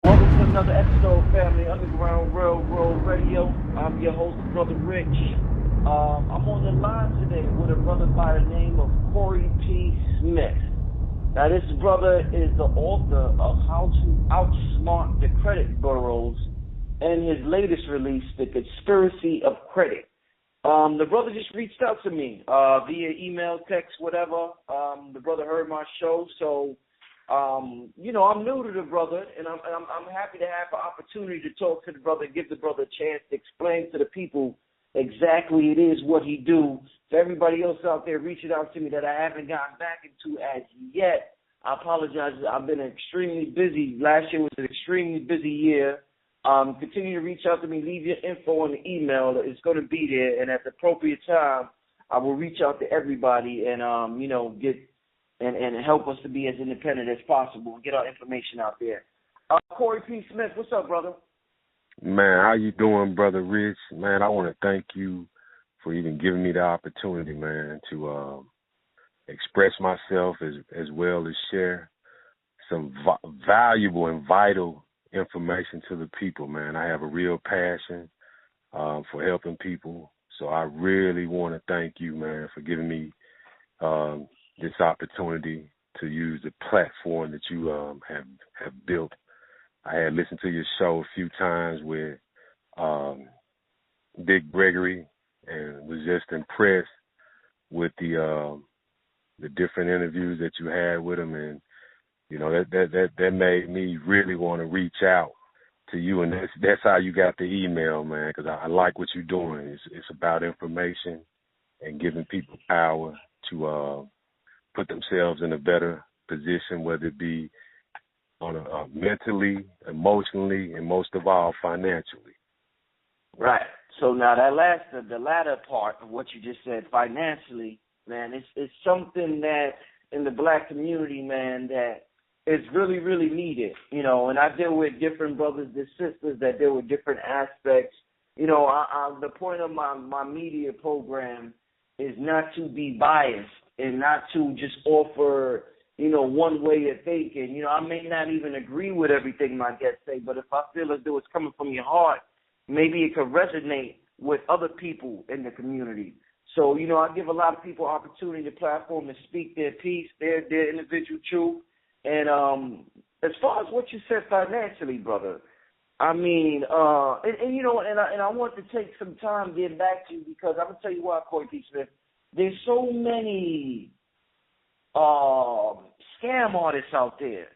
Welcome to another episode, family, Underground Railroad Radio. I'm your host, Brother Rich. I'm on the line today with a brother by the name of Cory P. Smith. Now, this brother is the author of How to Outsmart the Credit Bureaus and his latest release, The Conspiracy of Credit. The brother just reached out to me via email, text, whatever. The brother heard my show, so I'm new to the brother, and I'm happy to have an opportunity to talk to the brother and give the brother a chance to explain to the people exactly it is what he do. For everybody else out there reaching out to me that I haven't gotten back into as yet, I apologize. I've been extremely busy. Last year was an extremely busy year. Continue to reach out to me. Leave your info on the email. It's going to be there, and at the appropriate time, I will reach out to everybody and get and help us to be as independent as possible and get our information out there. Cory P. Smith, what's up, brother? Man, how you doing, Brother Rich? Man, I want to thank you for even giving me the opportunity, man, to express myself as well as share some valuable and vital information to the people, man. I have a real passion for helping people, so I really want to thank you, man, for giving me this opportunity to use the platform that you have built. I had listened to your show a few times with Dick Gregory and was just impressed with the different interviews that you had with him, and that made me really want to reach out to you, and that's how you got the email, man, because I like what you're doing. It's about information and giving people power to put themselves in a better position, whether it be on mentally, emotionally, and most of all, financially. Right. So now the latter part of what you just said, financially, man, it's something that in the black community, man, that is really, really needed, and I deal with different brothers and sisters that deal with different aspects. The point of my media program is not to be biased and not to just offer, one way of thinking. I may not even agree with everything my guests say, but if I feel as though it's coming from your heart, maybe it could resonate with other people in the community. So, I give a lot of people opportunity to platform to speak their piece, their individual truth. And as far as what you said financially, brother, I mean, and I want to take some time getting back to you because I'm going to tell you why, Cory P. Smith. There's so many scam artists out there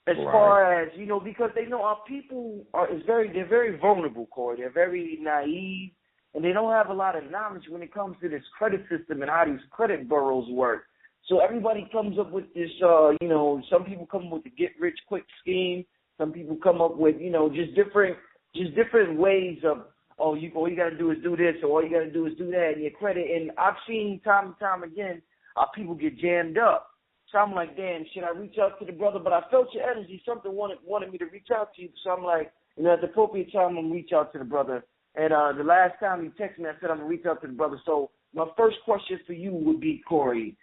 as far as, because they know our people they're very vulnerable, Cory. They're very naive, and they don't have a lot of knowledge when it comes to this credit system and how these credit bureaus work. So everybody comes up with this, some people come up with the get-rich-quick scheme. Some people come up with, just different ways of, all you got to do is do this, or all you got to do is do that, and your credit. And I've seen time and time again people get jammed up. So I'm like, damn, should I reach out to the brother? But I felt your energy. Something wanted me to reach out to you. So I'm like, at the appropriate time, I'm going to reach out to the brother. And the last time you texted me, I said I'm going to reach out to the brother. So my first question for you would be, Cory,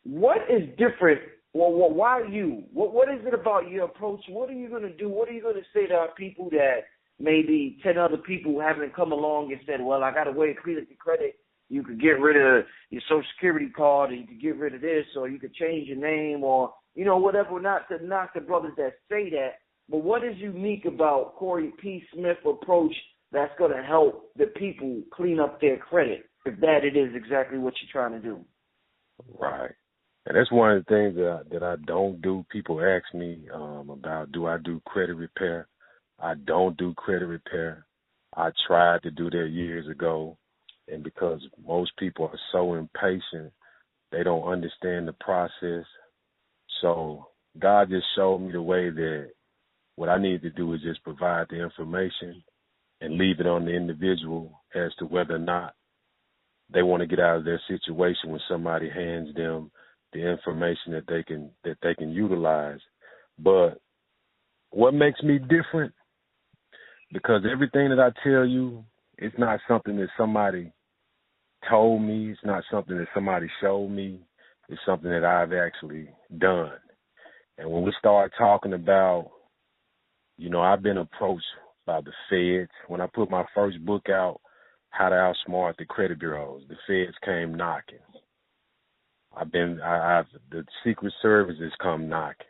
what is different? Well, why you? What is it about your approach? What are you going to do? What are you going to say to our people that maybe 10 other people haven't come along and said, well, I got a way to clear your credit. You could get rid of your Social Security card, or you could get rid of this, or you could change your name, or, whatever, not to knock the brothers that say that. But what is unique about Cory P. Smith's approach that's going to help the people clean up their credit, if that it is exactly what you're trying to do? Right. And that's one of the things that I don't do. People ask me about, do I do credit repair? I don't do credit repair. I tried to do that years ago, and because most people are so impatient, they don't understand the process. So God just showed me the way that what I need to do is just provide the information and leave it on the individual as to whether or not they want to get out of their situation when somebody hands them the information that they can utilize. But what makes me different, because everything that I tell you, it's not something that somebody told me, it's not something that somebody showed me, it's something that I've actually done. And when we start talking about I've been approached by the feds. When I put my first book out, How to Outsmart the Credit Bureaus, the feds came knocking. The Secret Service has come knocking.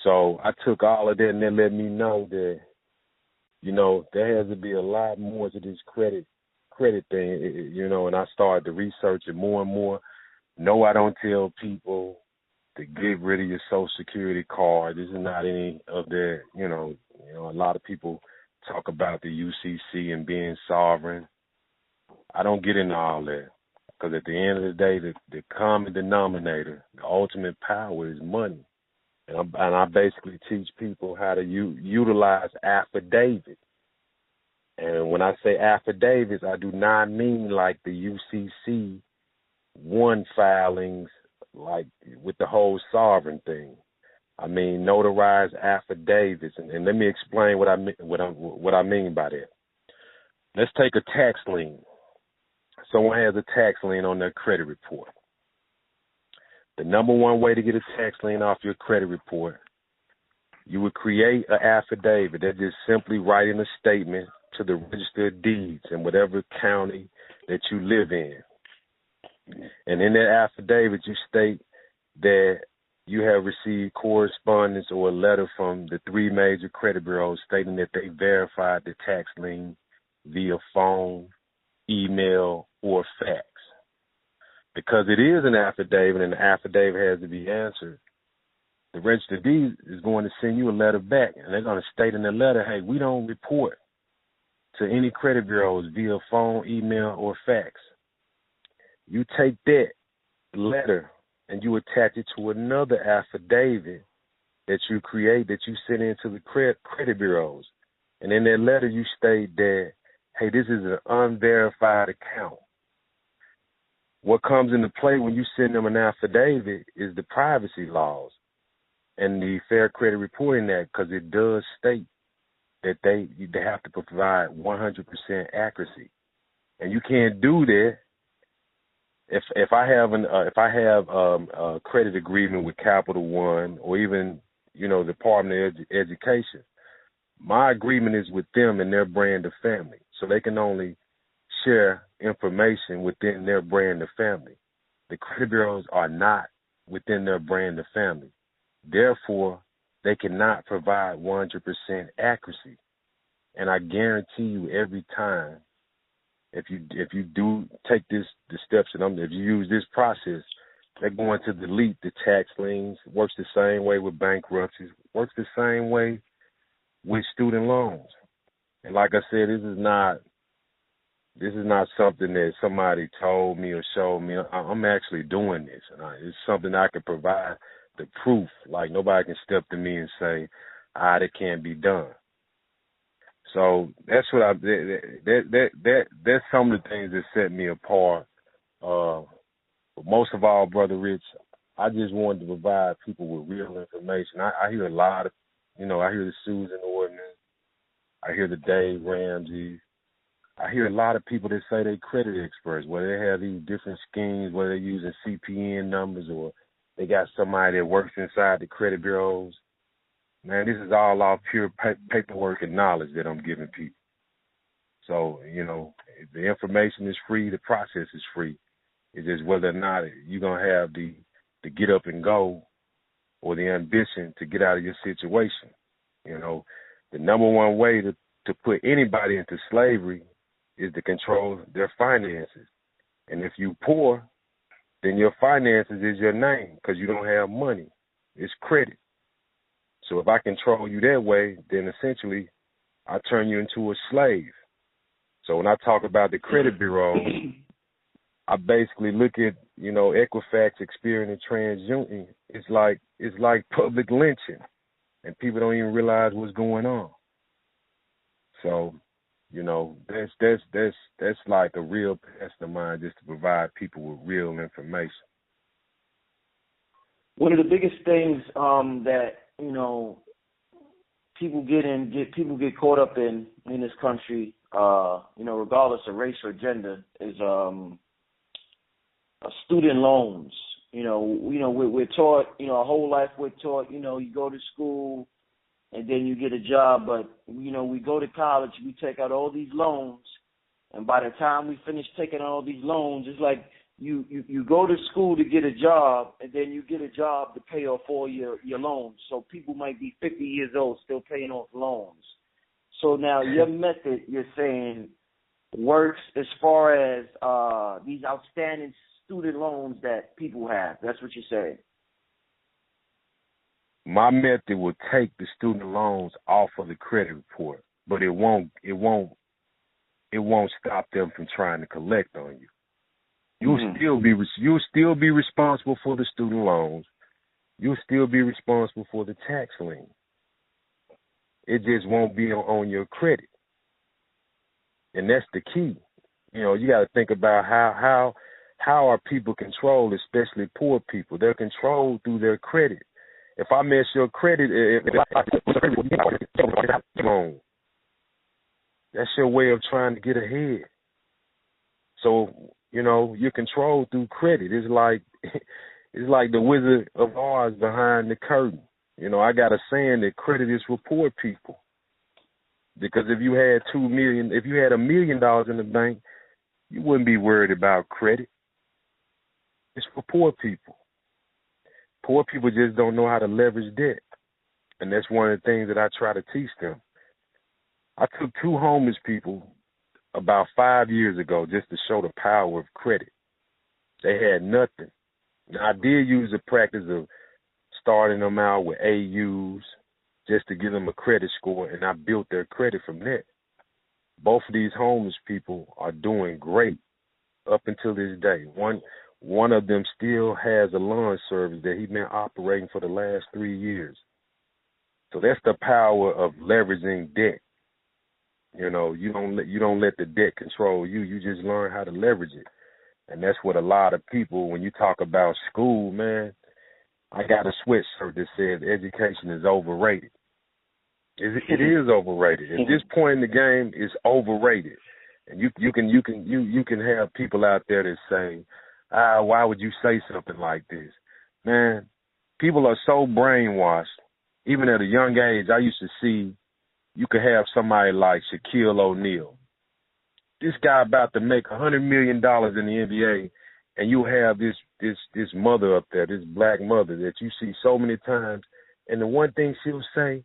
So I took all of that and they let me know that, there has to be a lot more to this credit thing, and I started to research it more and more. No, I don't tell people to get rid of your Social Security card. This is not any of that, a lot of people talk about the UCC and being sovereign. I don't get into all that because at the end of the day, the common denominator, the ultimate power is money. And I basically teach people how to utilize affidavits. And when I say affidavits, I do not mean like the UCC 1 filings, like with the whole sovereign thing. I mean notarized affidavits. And let me explain what I mean by that. Let's take a tax lien. Someone has a tax lien on their credit report. The number one way to get a tax lien off your credit report, you would create an affidavit that just simply writing a statement to the Register of Deeds in whatever county that you live in. And in that affidavit, you state that you have received correspondence or a letter from the 3 major credit bureaus stating that they verified the tax lien via phone, email, or fax. Because it is an affidavit and the affidavit has to be answered, the Register of Deeds is going to send you a letter back, and they're going to state in the letter, hey, we don't report to any credit bureaus via phone, email, or fax. You take that letter and you attach it to another affidavit that you create, that you send into the credit bureaus. And in that letter you state that, hey, this is an unverified account. What comes into play when you send them an affidavit is the privacy laws and the Fair Credit Reporting Act, because it does state that they have to provide 100% accuracy, and you can't do that. If I have a credit agreement with Capital One or even the Department of Education, my agreement is with them and their brand of family, so they can only share information within their brand of family. The credit bureaus are not within their brand of family. Therefore, they cannot provide 100% accuracy. And I guarantee you every time, if you do take the steps that if you use this process, they're going to delete the tax liens. Works the same way with bankruptcies. Works the same way with student loans. And like I said, this is not something that somebody told me or showed me. I'm actually doing this, and it's something I can provide the proof. Like nobody can step to me and say, that can't be done. So that's what that's some of the things that set me apart. But most of all, Brother Rich, I just wanted to provide people with real information. I hear a lot of, I hear the Susan Ordinance, I hear the Dave Ramsey. I hear a lot of people that say they're credit experts, whether they have these different schemes, whether they're using CPN numbers or they got somebody that works inside the credit bureaus. Man, this is all off pure paperwork and knowledge that I'm giving people. So, the information is free, the process is free. It's just whether or not you're going to have the get up and go or the ambition to get out of your situation. The number one way to put anybody into slavery is to control their finances. And if you're poor, then your finances is your name because you don't have money. It's credit. So if I control you that way, then essentially I turn you into a slave. So when I talk about the credit bureau, I basically look at, Equifax, Experian, and TransUnion. It's like public lynching, and people don't even realize what's going on. So, that's like a real passion of mine, just to provide people with real information. One of the biggest things that people get caught up in this country, regardless of race or gender, is student loans. We're taught, our whole life we're taught, you go to school, and then you get a job. But, we go to college, we take out all these loans, and by the time we finish taking out all these loans, it's like you go to school to get a job, and then you get a job to pay off all your loans. So people might be 50 years old still paying off loans. So now your method, you're saying, works as far as these outstanding student loans that people have. That's what you're saying. My method will take the student loans off of the credit report, but it won't stop them from trying to collect on you. You'll still be responsible for the student loans. You'll still be responsible for the tax lien. It just won't be on your credit, and that's the key. You got to think about how are people controlled, especially poor people. They're controlled through their credit. If I mess your credit, that's your way of trying to get ahead. So, you're controlled through credit. It's like the Wizard of Oz behind the curtain. I got a saying that credit is for poor people. Because if you had $1 million in the bank, you wouldn't be worried about credit. It's for poor people. Poor people just don't know how to leverage debt. And that's one of the things that I try to teach them. I took 2 homeless people about 5 years ago just to show the power of credit. They had nothing. Now, I did use the practice of starting them out with AUs just to give them a credit score, and I built their credit from that. Both of these homeless people are doing great up until this day. One of them still has a lawn service that he's been operating for the last 3 years. So that's the power of leveraging debt. You don't let the debt control you. You just learn how to leverage it. And that's what a lot of people, when you talk about school, man, I got a sweatshirt that says education is overrated. It is overrated. At this point in the game, it's overrated. And you can have people out there that say, why would you say something like this? Man, people are so brainwashed. Even at a young age, I used to see you could have somebody like Shaquille O'Neal. This guy about to make $100 million in the NBA, and you have this mother up there, this black mother that you see so many times, and the one thing she'll say,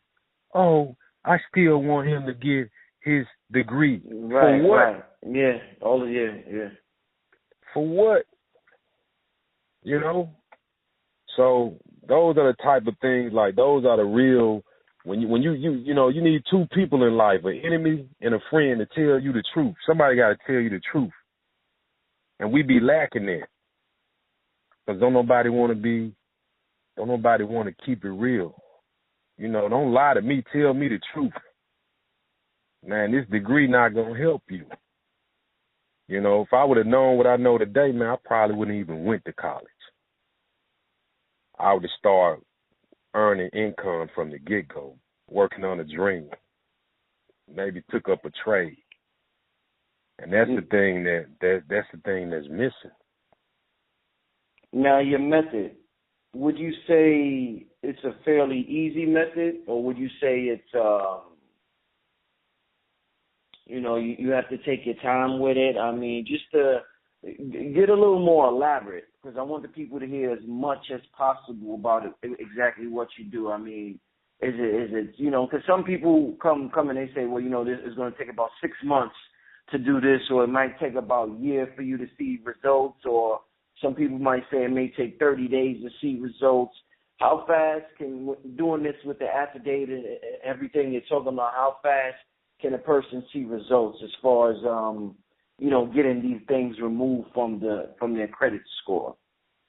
oh, I still want him to get his degree. Right, for what? Right. Yeah, yeah. For what? So those are the type of things, like those are the real, when you need 2 people in life, an enemy and a friend, to tell you the truth. Somebody got to tell you the truth. And we be lacking that. Because don't nobody want to keep it real. Don't lie to me, tell me the truth. Man, this degree not going to help you. If I would have known what I know today, man, I probably wouldn't even went to college. I would have started earning income from the get-go, working on a dream, maybe took up a trade. And that's the thing that's the thing that's missing. Now, your method, would you say it's a fairly easy method, or would you say it's you have to take your time with it? I mean, just to get a little more elaborate, because I want the people to hear as much as possible about it, exactly what you do. I mean, is it because some people come and they say, well, this is going to take about 6 months to do this, or it might take about a year for you to see results, or some people might say it may take 30 days to see results. How fast doing this with the affidavit and everything you're talking about, how fast can a person see results as far as, getting these things removed from their credit score?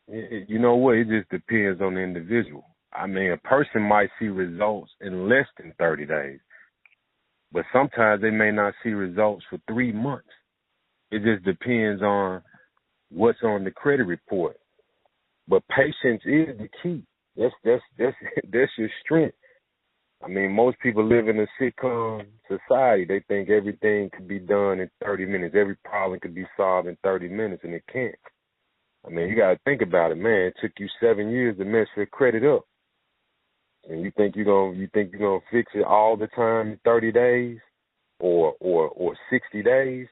You know what? It just depends on the individual. I mean, a person might see results in less than 30 days, but sometimes they may not see results for 3 months. It just depends on what's on the credit report. But patience is the key. That's your strength. I mean, most people live in a sitcom society. They think everything could be done in 30 minutes. Every problem could be solved in 30 minutes, and it can't. I mean, you got to think about it, man. It took you 7 years to mess your credit up. and you think you're gonna fix it all the time in 30 days or 60 days,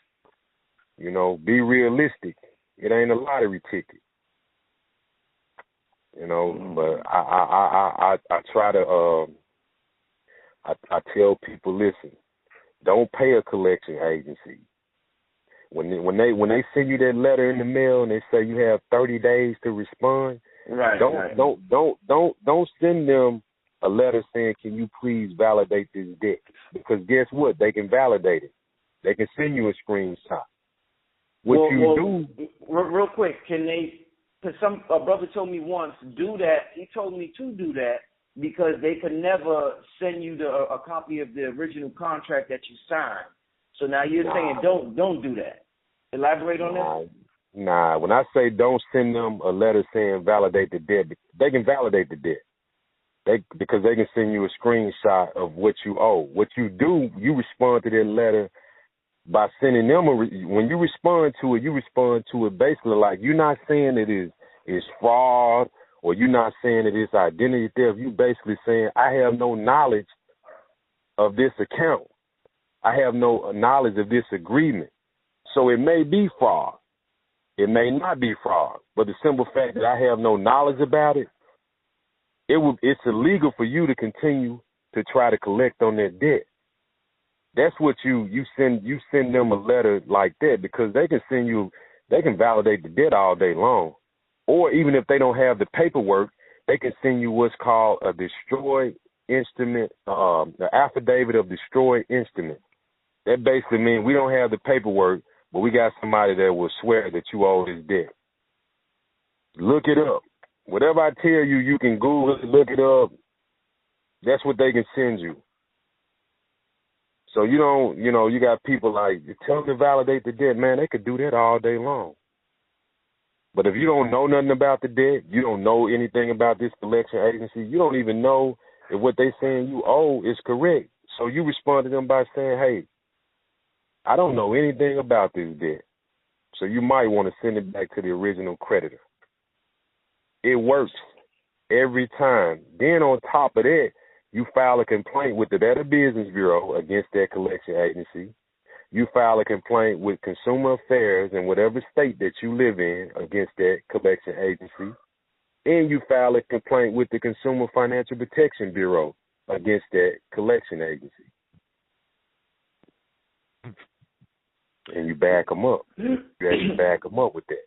you know, be realistic. It ain't a lottery ticket. You know, but I try to I tell people, listen, don't pay a collection agency. When they send you that letter in the mail and they say you have 30 days to respond, don't send them a letter saying, can you please validate this debt? Because guess what? They can validate it. They can send you a screenshot. Real quick, can they? Because a brother told me once, do that. He told me to do that because they could never send you a copy of the original contract that you signed. So now you're saying don't do that. Elaborate on that. Nah, when I say don't send them a letter saying validate the debt, they can validate the debt. Because they can send you a screenshot of what you owe. What you do, you respond to their letter by sending them when you respond to it basically like you're not saying it is fraud or you're not saying it is identity theft. You basically saying I have no knowledge of this account. I have no knowledge of this agreement. So it may be fraud. It may not be fraud. But the simple fact that I have no knowledge about it, it's illegal for you to continue to try to collect on that debt. That's what you send them a letter like that because they can validate the debt all day long. Or even if they don't have the paperwork, they can send you what's called a destroyed instrument, the affidavit of destroyed instrument. That basically means we don't have the paperwork, but we got somebody that will swear that you owe this debt. Look it up. Whatever I tell you, you can Google it, look it up. That's what they can send you. So you don't, you got people like, tell them to validate the debt. Man, they could do that all day long. But if you don't know nothing about the debt, you don't know anything about this collection agency, you don't even know if what they saying you owe is correct. So you respond to them by saying, hey, I don't know anything about this debt. So you might want to send it back to the original creditor. It works every time. Then on top of that, you file a complaint with the Better Business Bureau against that collection agency. You file a complaint with Consumer Affairs in whatever state that you live in against that collection agency. And you file a complaint with the Consumer Financial Protection Bureau against that collection agency. And you back them up. You back them up with that.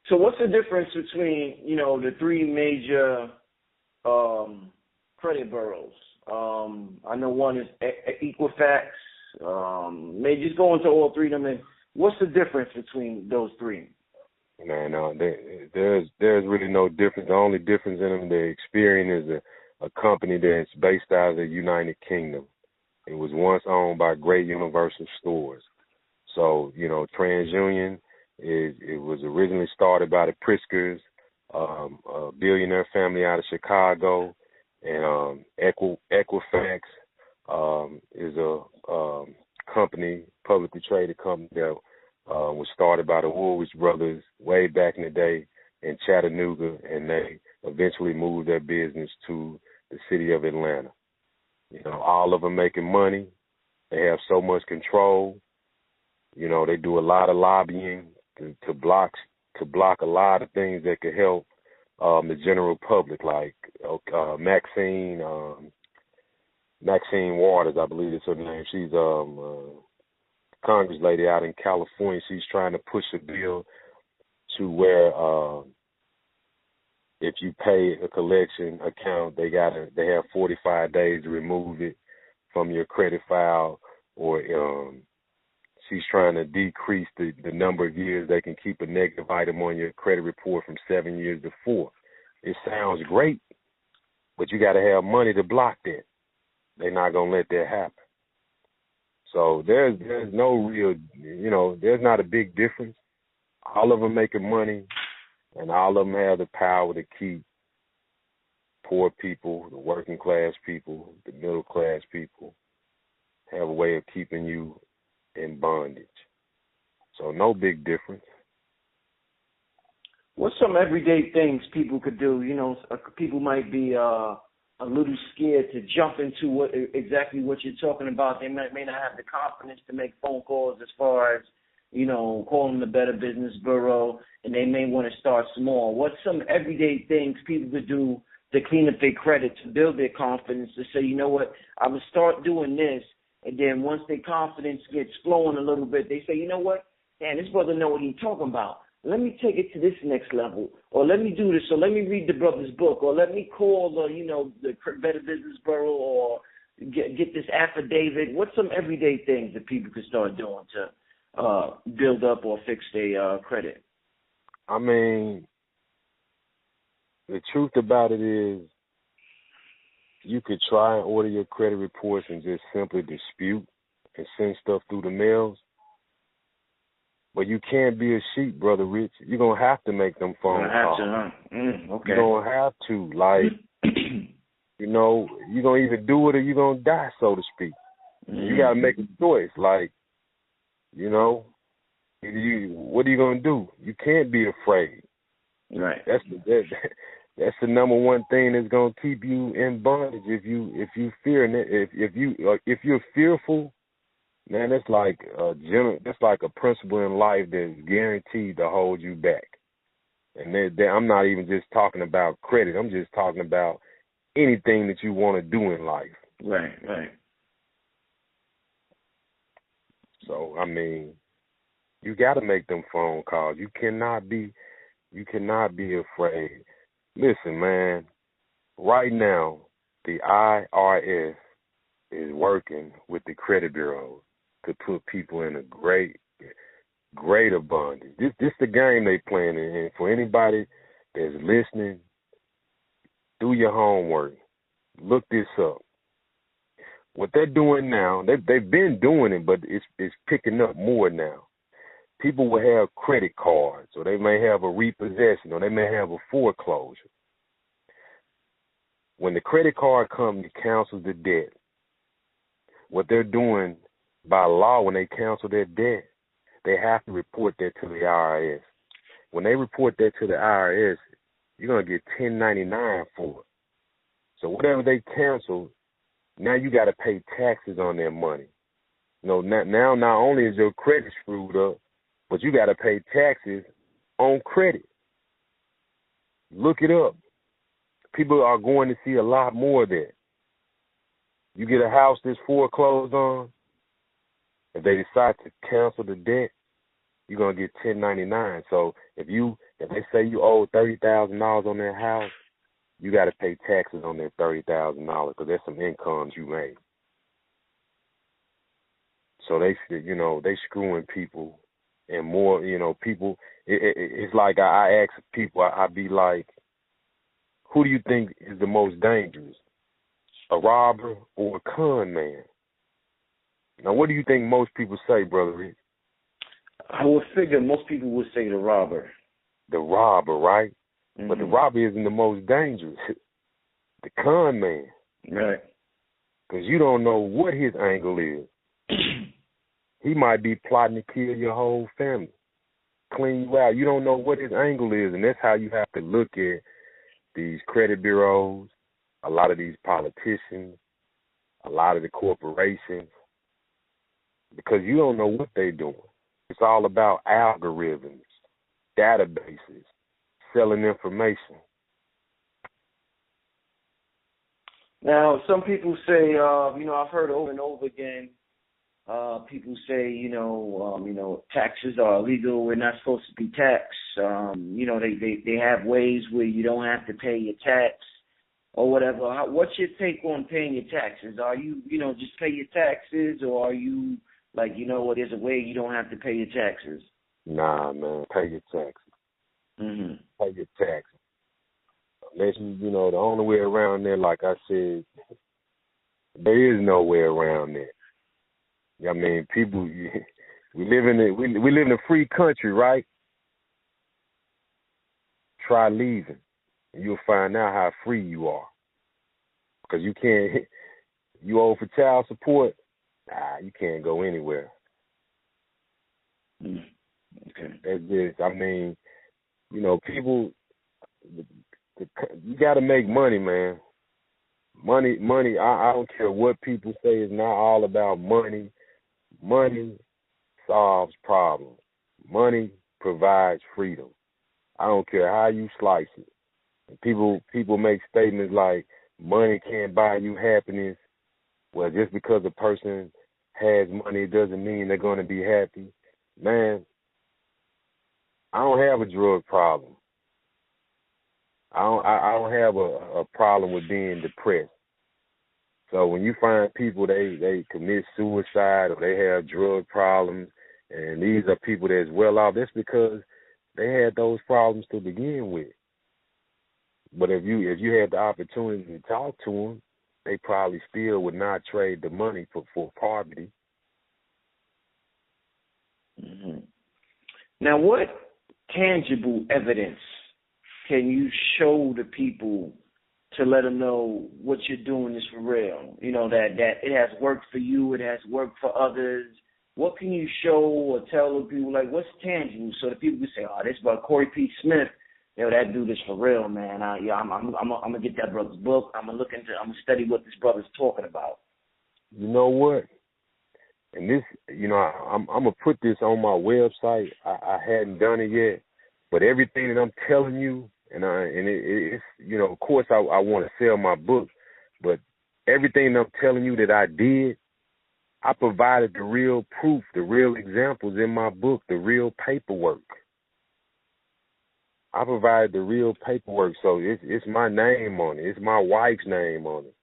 So what's the difference between, the three major credit bureaus? I know one is Equifax. Maybe just go into all three of them. And what's the difference between those three? No, there's really no difference. The only difference in them, the Experian is a company that's based out of the United Kingdom. It was once owned by Great Universal Stores. So, TransUnion it was originally started by the Priskers, a billionaire family out of Chicago, and Equifax is a company, publicly traded company that was started by the Woolrich brothers way back in the day in Chattanooga, and they eventually moved their business to the city of Atlanta. All of them making money. They have so much control. They do a lot of lobbying to block a lot of things that could help the general public, like Maxine Waters, I believe is her name. She's a Congress lady out in California. She's trying to push a bill to where if you pay a collection account, they have 45 days to remove it from your credit file, or she's trying to decrease the number of years they can keep a negative item on your credit report from 7 years to 4. It sounds great, but you got to have money to block that. They're not going to let that happen. So there's no real, there's not a big difference. All of them making money, and all of them have the power to keep poor people, the working class people, the middle class people, have a way of keeping you in bondage. So no big difference. What's some everyday things people could do? People might be a little scared to jump into exactly what you're talking about. They may not have the confidence to make phone calls as far as, calling the Better Business Bureau, and they may want to start small. What's some everyday things people could do to clean up their credit, to build their confidence, to say, you know what, I'm going to start doing this, and then once their confidence gets flowing a little bit, they say, you know what, man, this brother know what he's talking about. Let me take it to this next level, or let me do this, or let me read the brother's book, or let me call the Better Business Bureau, or get this affidavit. What's some everyday things that people can start doing to build up or fix their credit? I mean, the truth about it is, you could try and order your credit reports and just simply dispute and send stuff through the mails. But you can't be a sheep, Brother Rich. You're going to have to make them phone calls. Okay. You're going to have to. Like, you're going to either do it or you're going to die, so to speak. You got to make a choice. Like, what are you going to do? You can't be afraid. Right. That's the number one thing that's going to keep you in bondage. If you fear, if you're fearful, man, that's like a principle in life that's guaranteed to hold you back. And I'm not even just talking about credit. I'm just talking about anything that you want to do in life. Right. So, I mean, you got to make them phone calls. You cannot be afraid. Listen, man, right now, the IRS is working with the credit bureaus to put people in a greater bondage. This the game they playing in. And for anybody that's listening, do your homework. Look this up. What they're doing now, they've been doing it, but it's picking up more now. People will have credit cards, or they may have a repossession, or they may have a foreclosure. When the credit card company cancels the debt, what they're doing by law, when they cancel their debt, they have to report that to the IRS. When they report that to the IRS, you're going to get 1099 for it. So whatever they cancel, now you got to pay taxes on their money. Now not only is your credit screwed up, but you got to pay taxes on credit. Look it up. People are going to see a lot more of that. You get a house that's foreclosed on, if they decide to cancel the debt, you're going to get 1099. So if they say you owe $30,000 on that house, you got to pay taxes on that $30,000 because there's some incomes you made. So they screwing people and more, people. It's like I ask people, I be like, who do you think is the most dangerous, a robber or a con man? Now, what do you think most people say, Brother Rick? I would figure most people would say the robber. The robber, right? Mm-hmm. But the robber isn't the most dangerous. The con man. Right. Because you don't know what his angle is. He might be plotting to kill your whole family, clean you out. You don't know what his angle is, and that's how you have to look at these credit bureaus, a lot of these politicians, a lot of the corporations, because you don't know what they're doing. It's all about algorithms, databases, selling information. Now, some people say, I've heard over and over again, people say, taxes are illegal. We're not supposed to be taxed. They have ways where you don't have to pay your tax or whatever. What's your take on paying your taxes? Are you, just pay your taxes, or are you like, there's a way you don't have to pay your taxes? Nah, man, pay your taxes. Mm-hmm. Pay your taxes. Unless the only way around there, like I said, there is no way around there. I mean, people, we live in a free country, right? Try leaving, and you'll find out how free you are. Because you owe for child support, you can't go anywhere. Okay. That's just, I mean, people, you got to make money, man. Money. I don't care what people say. It's not all about money. Money solves problems. Money provides freedom. I don't care how you slice it. People make statements like money can't buy you happiness. Well, just because a person has money, it doesn't mean they're going to be happy. Man, I don't have a drug problem. I don't have a problem with being depressed. So when you find people they commit suicide or they have drug problems, and these are people that's well off, that's because they had those problems to begin with. But if you had the opportunity to talk to them, they probably still would not trade the money for poverty. Mm-hmm. Now, what tangible evidence can you show the people to let them know what you're doing is for real? You know, that it has worked for you, it has worked for others. What can you show or tell the people, like, what's tangible so that people can say, oh, this is about Cory P. Smith. Yo, that dude is for real, man. I'm gonna get that brother's book. I'm gonna study what this brother's talking about. You know what? And this, I'm gonna put this on my website. I hadn't done it yet, but everything that I'm telling you, it's of course I want to sell my book, but everything that I'm telling you that I did, I provided the real proof, the real examples in my book, the real paperwork. I provided the real paperwork, so it's my name on it. It's my wife's name on it.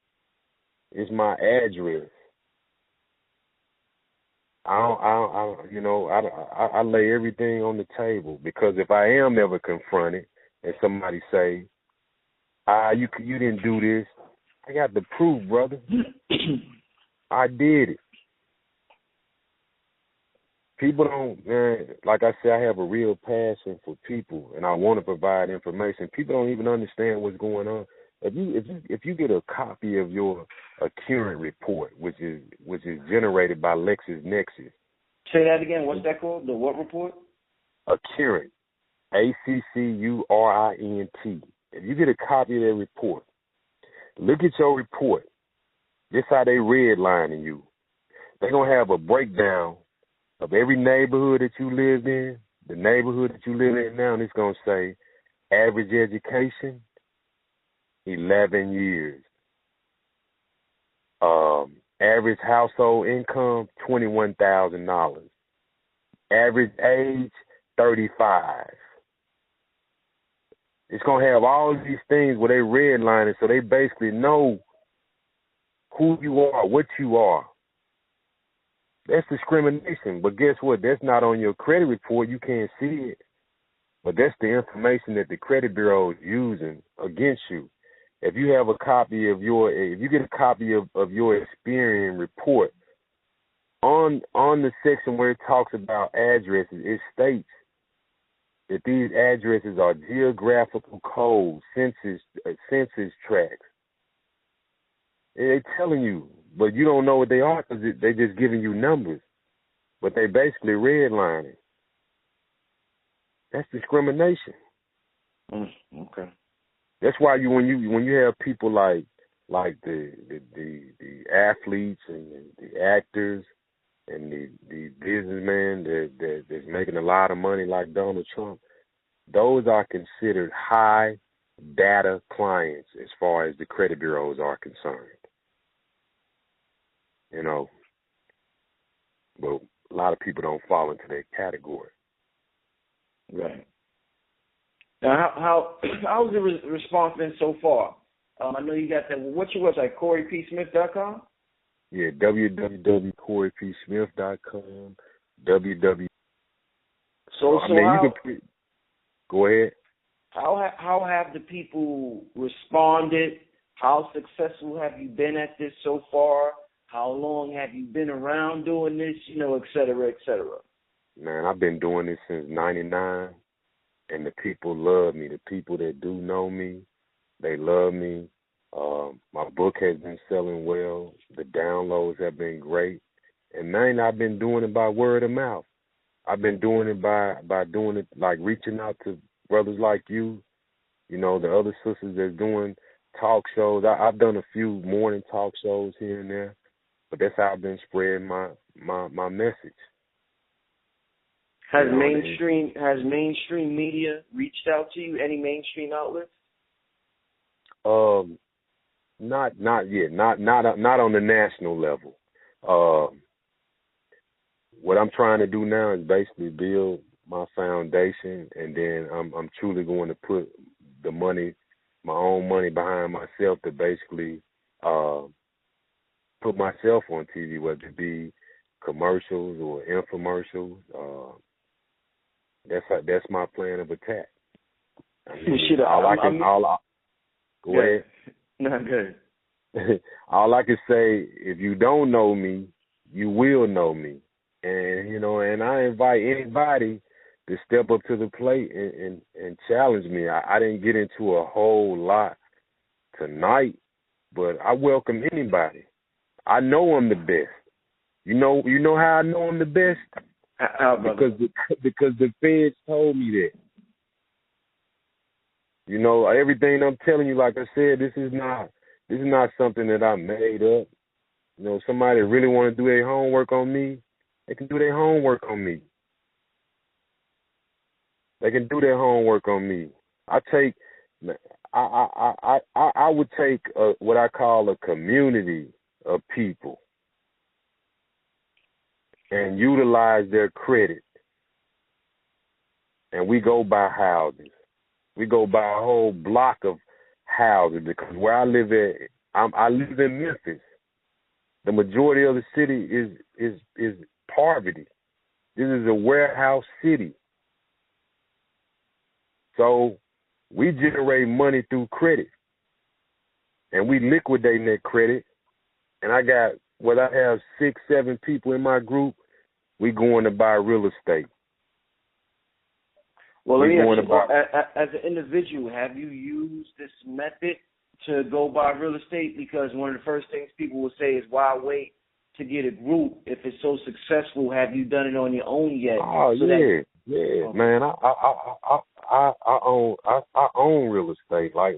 It's my address. I lay everything on the table, because if I am ever confronted and somebody say, you didn't do this, I got the proof, brother. I did it. People don't, man, like I said, I have a real passion for people, and I want to provide information. People don't even understand what's going on. If you get a copy of your current report, which is generated by LexisNexis. Say that again. What's that called? The what report? Current, ACCURINT. If you get a copy of that report, look at your report. This how they redlining you. They're gonna have a breakdown of every neighborhood that you lived in, the neighborhood that you live in now, and it's going to say average education, 11 years. Average household income, $21,000. Average age, 35. It's going to have all of these things where they redline it, so they basically know who you are, what you are. That's discrimination. But guess what? That's not on your credit report. You can't see it. But that's the information that the credit bureau is using against you. If you have a copy of if you get a copy of your Experian report, on the section where it talks about addresses, it states that these addresses are geographical codes, census tracts. They're telling you, but you don't know what they are because they're just giving you numbers. But they basically redlining. That's discrimination. Okay. That's why when you have people like the athletes and the actors and the businessmen that's making a lot of money like Donald Trump, those are considered high data clients as far as the credit bureaus are concerned. But a lot of people don't fall into that category. Right. Now, how's the response been so far? I know you got that. What's your website? CoryPSmith.com? Yeah, www.CoryPSmith.com. Go ahead. How have the people responded? How successful have you been at this so far? How long have you been around doing this? Et cetera, et cetera. Man, I've been doing this since '99, and the people love me. The people that do know me, they love me. My book has been selling well. The downloads have been great. And man, I've been doing it by word of mouth. I've been doing it by doing it, like reaching out to brothers like you, the other sisters that's doing talk shows. I've done a few morning talk shows here and there, but that's how I've been spreading my message. Has mainstream media reached out to you? Any mainstream outlets? Not yet. Not on the national level. What I'm trying to do now is basically build my foundation, and then I'm truly going to put the money, my own money, behind myself to basically put myself on TV, whether it be commercials or infomercials. That's my plan of attack. I mean, go ahead. No, good. All I can say, if you don't know me, you will know me. And, and I invite anybody to step up to the plate and challenge me. I didn't get into a whole lot tonight, but I welcome anybody. I know I'm the best. You know how I know I'm the best? Because the feds told me that. Everything I'm telling you, like I said, this is not something that I made up. Somebody really want to do their homework on me, they can do their homework on me. They can do their homework on me. I would take what I call a community of people and utilize their credit. And we go by houses. We go by a whole block of houses, because where I live at, I live in Memphis. The majority of the city is poverty. This is a warehouse city. So we generate money through credit, and we liquidate that credit. And I have 6, 7 people in my group. We going to buy real estate. Well, let me ask you, as an individual, have you used this method to go buy real estate? Because one of the first things people will say is, why wait to get a group if it's so successful? Have you done it on your own yet? Oh, yeah, man. I own real estate. Like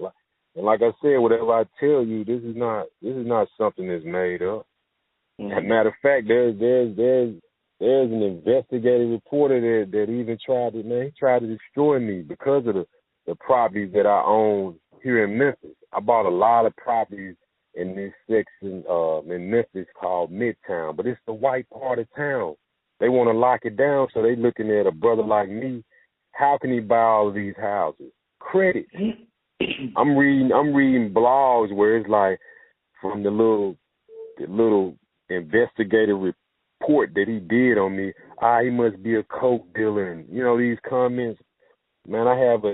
I said, whatever I tell you, this is not something that's made up. Mm-hmm. As a matter of fact, there's an investigative reporter that even tried to destroy me because of the properties that I own here in Memphis. I bought a lot of properties in this section in Memphis called Midtown, but it's the white part of town. They want to lock it down, so they looking at a brother like me. How can he buy all of these houses? Credit. I'm reading blogs where it's like, from the little investigative report that he did on me, he must be a coke dealer, and these comments. Man, I have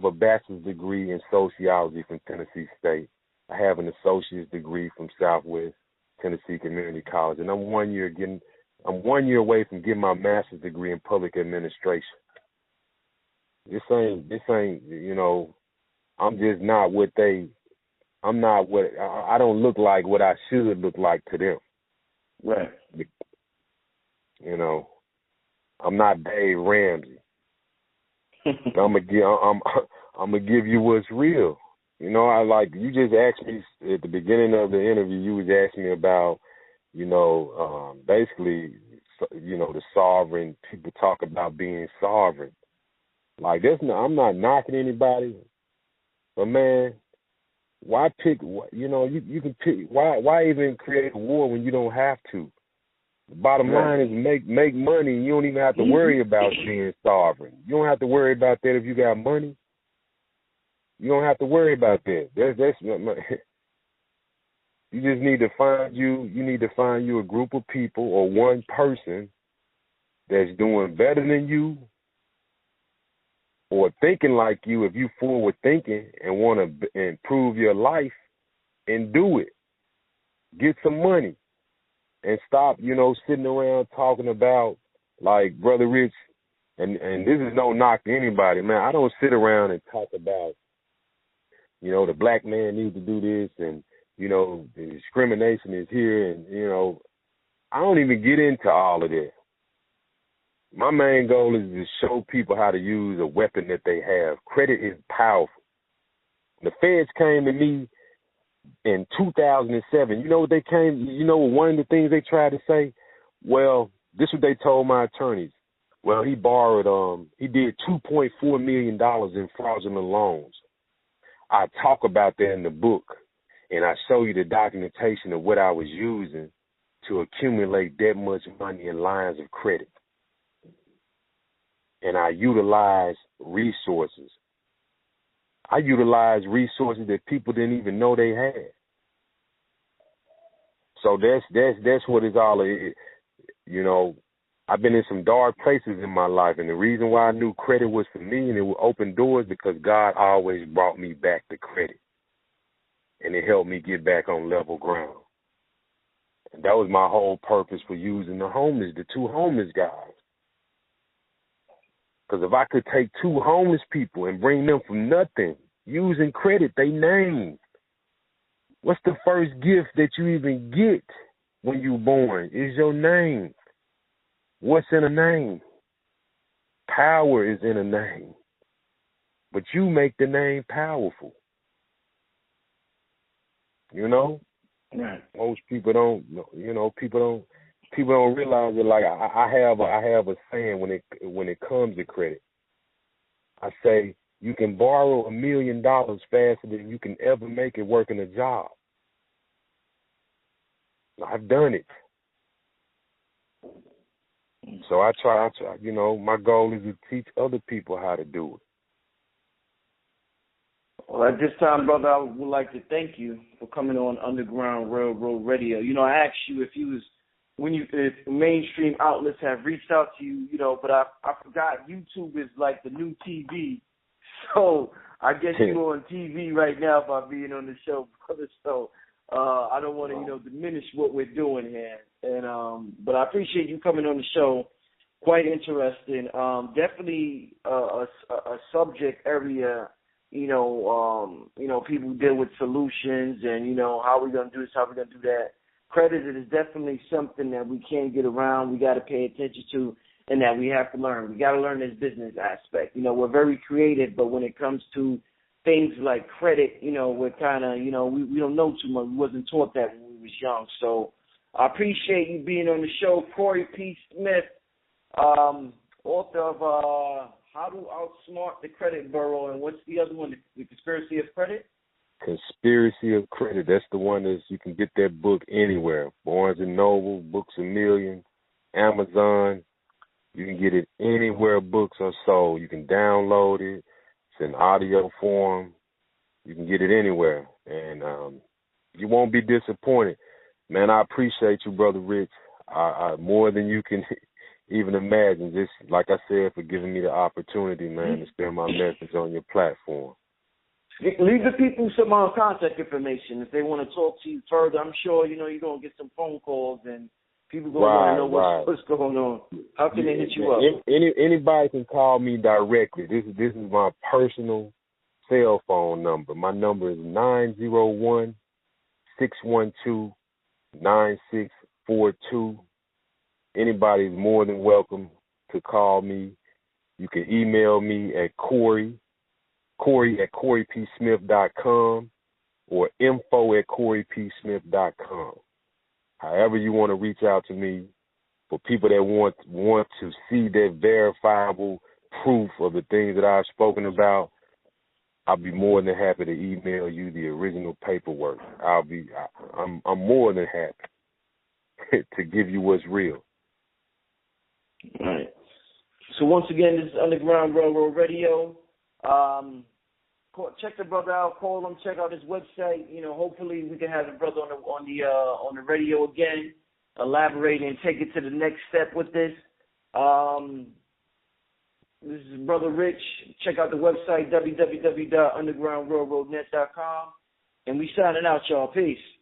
a bachelor's degree in sociology from Tennessee State. I have an associate's degree from Southwest Tennessee Community College, and I'm 1 year away from getting my master's degree in public administration. This ain't, I'm just not what I don't look like what I should look like to them. Right. I'm not Dave Ramsey. I'm gonna give you what's real. You just asked me at the beginning of the interview. You was asking me about, basically, the sovereign. People talk about being sovereign. Like I'm not knocking anybody, but man, why pick? You can pick. Why even create a war when you don't have to? The bottom line is make money. You don't even have to worry about being sovereign. You don't have to worry about that if you got money. You don't have to worry about that. You just need to find you a group of people or one person that's doing better than you or thinking like you, if you forward thinking and want to improve your life, and do it. Get some money. And stop, sitting around talking about, like Brother Rich, and this is no knock to anybody, man. I don't sit around and talk about, the black man needs to do this, and, the discrimination is here, and, I don't even get into all of that. My main goal is to show people how to use a weapon that they have. Credit is powerful. The feds came to me in 2007, you know what they came, you know, one of the things they tried to say? Well, this is what they told my attorneys. Well, he borrowed, he did $2.4 million in fraudulent loans. I talk about that in the book, and I show you the documentation of what I was using to accumulate that much money in lines of credit. And I utilize resources. I utilize resources that people didn't even know they had. So that's what it's all. You know, I've been in some dark places in my life, and the reason why I knew credit was for me and it would open doors because God always brought me back to credit, and it helped me get back on level ground. And that was my whole purpose for using the two homeless guys. Because if I could take two homeless people and bring them from nothing, using credit, they name. What's the first gift that you even get when you're born? Is your name. What's in a name? Power is in a name. But you make the name powerful. You know? Right. Most people don't, you know, people don't realize it. Like I have a saying when it comes to credit. I say you can borrow $1 million faster than you can ever make it working a job. I've done it. So I try, you know, my goal is to teach other people how to do it. Well, at this time, brother, I would like to thank you for coming on Underground Railroad Radio. You know, I asked you if mainstream outlets have reached out to you, you know, but I forgot YouTube is like the new TV. So I guess you're on TV right now by being on the show, brother. So I don't want to, you know, diminish what we're doing here. And but I appreciate you coming on the show. Quite interesting. Definitely a subject area. You know, people deal with solutions and, you know, how we're going to do this, how we're going to do that. Credit is definitely something that we can't get around. We got to pay attention to and that we have to learn. We got to learn this business aspect. You know, we're very creative, but when it comes to things like credit, you know, we're kind of, you know, we don't know too much. We wasn't taught that when we was young. So I appreciate you being on the show. Cory P. Smith, author of How to Outsmart the Credit Bureau, and what's the other one, The Conspiracy of Credit? Conspiracy of Credit. That's the one that you can get that book anywhere. Barnes & Noble, Books A Million, Amazon. You can get it anywhere books are sold. You can download it. It's in audio form. You can get it anywhere. And you won't be disappointed. Man, I appreciate you, Brother Rich. I more than you can even imagine. Just like I said, for giving me the opportunity, man, to share my message on your platform. Leave the people some contact information if they want to talk to you further. I'm sure, you know, you're going to get some phone calls and people going to want to know what's going on. How can they hit you up? Anybody can call me directly. This is my personal cell phone number. My number is 901-612-9642. Anybody's more than welcome to call me. You can email me at Cory at CoryPSmith.com or info@CoryPSmith.com. However you want to reach out to me, for people that want to see that verifiable proof of the things that I've spoken about, I'll be more than happy to email you the original paperwork. I'm more than happy to give you what's real. All right. So once again, this is Underground Railroad Radio. Check the brother out, call him, check out his website. You know, hopefully we can have the brother on the radio again, elaborate and take it to the next step with this. This is Brother Rich. Check out the website www.undergroundrailroadnet.com, and we signing out, y'all. Peace.